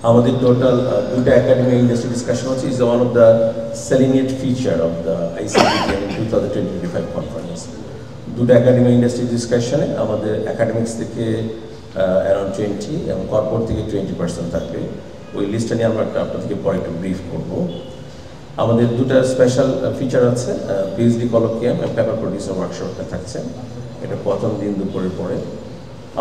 আমাদের টোটাল দুটো academic industry discussion হচ্ছে is one of the salient feature of the ICBTM 2025 conference. দুটো academic industry ডিসকাশনে আমাদের একাডেমিক্স থেকে অ্যারাউন্ড 20 এবং কর্পোরেট থেকে 20% থাকবে। ওই লিস্টটা নিয়ে আমরা আপনাদেরকে পরে একটু ব্রিফ করবো। আমাদের দুটো স্পেশাল ফিচার আছে, পিএইচডি কলোকিয়াম এবং পেপার প্রডিউসার ওয়ার্কশপটা থাকছে, এটা প্রথম দিন দুপুরের পরে।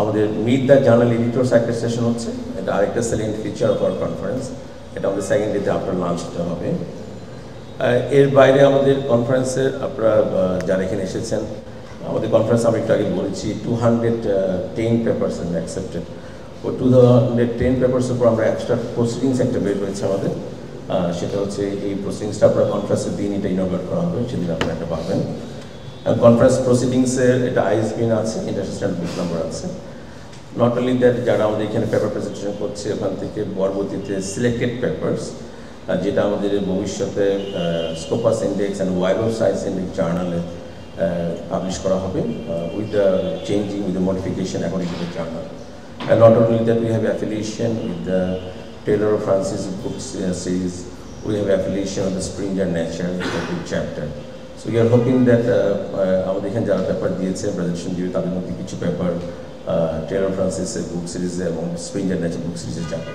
আমাদের মিট দ্য জার্নাল এডিটর্স একটা সেশন হচ্ছে, এটা আরেকটা second feature of our conference, এটা আমাদের সেকেন্ড ডেতে আপনার লাঞ্চটা হবে। এর বাইরে আমাদের কনফারেন্সের আপনারা যারা এখানে এসেছেন, আমাদের কনফারেন্স আমি একটু আগে বলেছি 210 পেপারস অ্যাকসেপ্টেড। ও 210 পেপারসের উপর আমরা এক্সট্রা প্রসিডিংস একটা বের হয়েছে আমাদের, সেটা হচ্ছে এই প্রসিডিংসটা আপনার কনফারেন্সের দিন এটা ইনগ্রেট করা হবে, সেদিন আপনারা একটা পাবেন। কনফারেন্স প্রসিডিংসের এটা আইএসবিএন আছে, ইন্টারন্যাশনাল বুক নাম্বার আছে। নট অনলি দ্যাট, যারা আমাদের এখানে পেপার প্রেজেন্টেশন করছে ওখান থেকে পরবর্তীতে সিলেক্টেড পেপারস যেটা আমাদের ভবিষ্যতে Scopus index and web of science index জার্নালে পাবলিশ করা হবে with the changing, with the modification according to the journal. And not only that, we have affiliation with the Taylor Francis books series. We have affiliation with the Springer Nature chapter. So we are hoping that আমাদের এখানে যারা paper দিয়েছে presentation দিয়ে তাদের মধ্যে কিছু paper Taylor ফ্রান্সিসের বুক series এবং Springer nature বুক সিরিজে যাবে।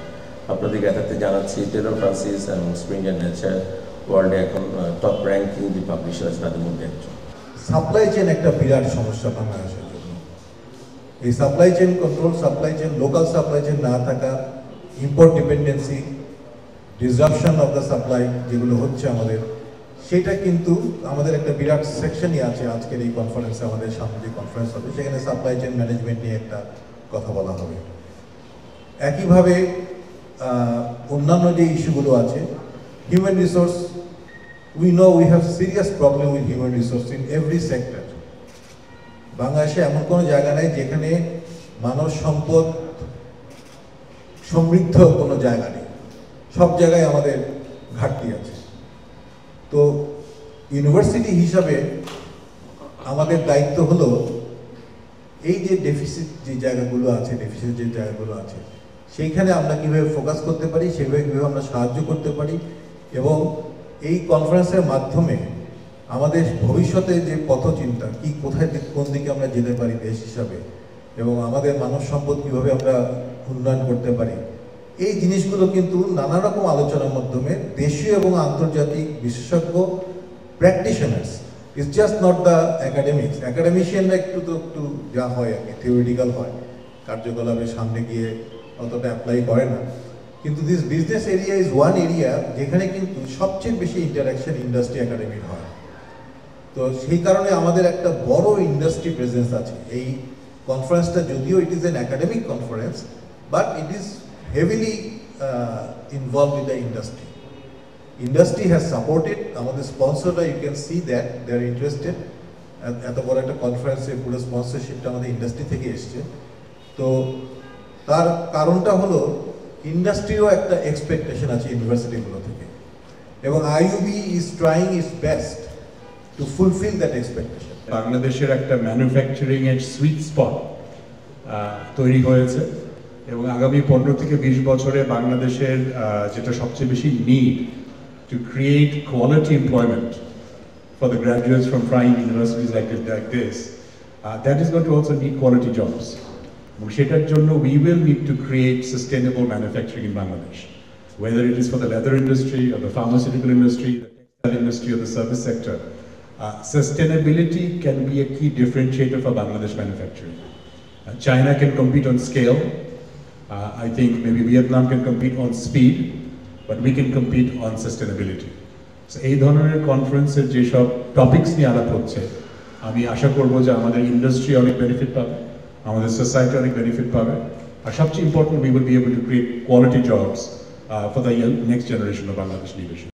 আপনাদের জ্ঞাতার্থে জানাচ্ছি টেলর ফ্রান্সিস এবং স্প্রিঙ্গার নেচার ওয়ার্ল্ডে এখন টপ র্যাঙ্কিং যে পাবলিশার আছে তাদের মধ্যে একজন। সাপ্লাই চেইন একটা বিরাট সমস্যা বাংলাদেশের জন্য। এই supply chain control, supply chain, local supply chain না থাকা, import dependency, disruption of the supply যেগুলো হচ্ছে আমাদের, সেটা কিন্তু আমাদের একটা বিরাট সেকশনই আছে আজকের এই কনফারেন্সে। আমাদের সামনে যে কনফারেন্স হবে সেখানে সাপ্লাই চেইন ম্যানেজমেন্ট নিয়ে একটা কথা বলা হবে। একইভাবে অন্যান্য যে ইস্যুগুলো আছে, human resource, we know we have serious problem with human resource in every sector. বাংলাদেশে এমন কোনো জায়গা নেই যেখানে মানব সম্পদ সমৃদ্ধ কোনো জায়গা নেই, সব জায়গায় আমাদের ঘাটতি আছে। তো ইউনিভার্সিটি হিসাবে আমাদের দায়িত্ব হলো এই যে ডেফিসিট যে জায়গাগুলো আছে, ডেফিসিট যে জায়গাগুলো আছে সেইখানে আমরা কীভাবে ফোকাস করতে পারি, সেভাবে কীভাবে আমরা সাহায্য করতে পারি, এবং এই কনফারেন্সের মাধ্যমে আমাদের ভবিষ্যতে যে পথচিন্তা কি, কোথায় কোন দিকে আমরা যেতে পারি দেশ হিসাবে, এবং আমাদের মানব সম্পদ কীভাবে আমরা উন্নয়ন করতে পারি, এই জিনিসগুলো কিন্তু নানা রকম আলোচনার মাধ্যমে দেশীয় এবং আন্তর্জাতিক বিশেষজ্ঞ practitioners, it's just not the academics. অ্যাকাডেমিশিয়ানরা একটু যা হয় আর কি, থিওরিটিক্যাল হয়, কার্যকলাপের সামনে গিয়ে অতটা অ্যাপ্লাই করে না। কিন্তু this business area is one area যেখানে কিন্তু সবচেয়ে বেশি ইন্টারাকশন ইন্ডাস্ট্রি একাডেমির হয়। তো সেই কারণে আমাদের একটা বড় ইন্ডাস্ট্রি প্রেজেন্স আছে। এই কনফারেন্সটা যদিও it is an academic conference, but it is heavily involved with the industry. Industry has supported, আমাদের স্পন্সররা, you can see that they are interested. এত বড় একটা কনফারেন্সে পুরো স্পন্সরশিপটা আমাদের ইন্ডাস্ট্রি থেকে এসছে। তো তার কারণটা হলো ইন্ডাস্ট্রিও একটা এক্সপেকটেশন আছে ইউনিভার্সিটিগুলো থেকে, এবং IUB is trying it's best to fulfil that expectation. বাংলাদেশের একটা ম্যানুফ্যাকচারিং এর সুইট স্পট তৈরি হয়েছে, এবং আগামী 15 থেকে 20 বছরে বাংলাদেশের যেটা সবচেয়ে বেশি need to create quality employment for the graduates from prime universities like this, that is going to also need quality jobs. এবং সেটার জন্য we will need to create sustainable manufacturing in Bangladesh, whether it is for the leather industry or the pharmaceutical industry, the textile industry or the service sector. Sustainability can be a key differentiator for Bangladesh manufacturing. China can compete on scale. I think maybe Vietnam can compete on speed, but we can compete on sustainability. So এই ধরনের কনফারেন্সের যেসব topics নিয়ে আলাপ হচ্ছে, আমি আশা করব যে আমাদের ইন্ডাস্ট্রি অনেক বেনিফিট পাবে, আমাদের সোসাইটি অনেক বেনিফিট পাবে, আর সবচেয়ে important, we will be able to create quality jobs for the next generation of Bangladesh leadership.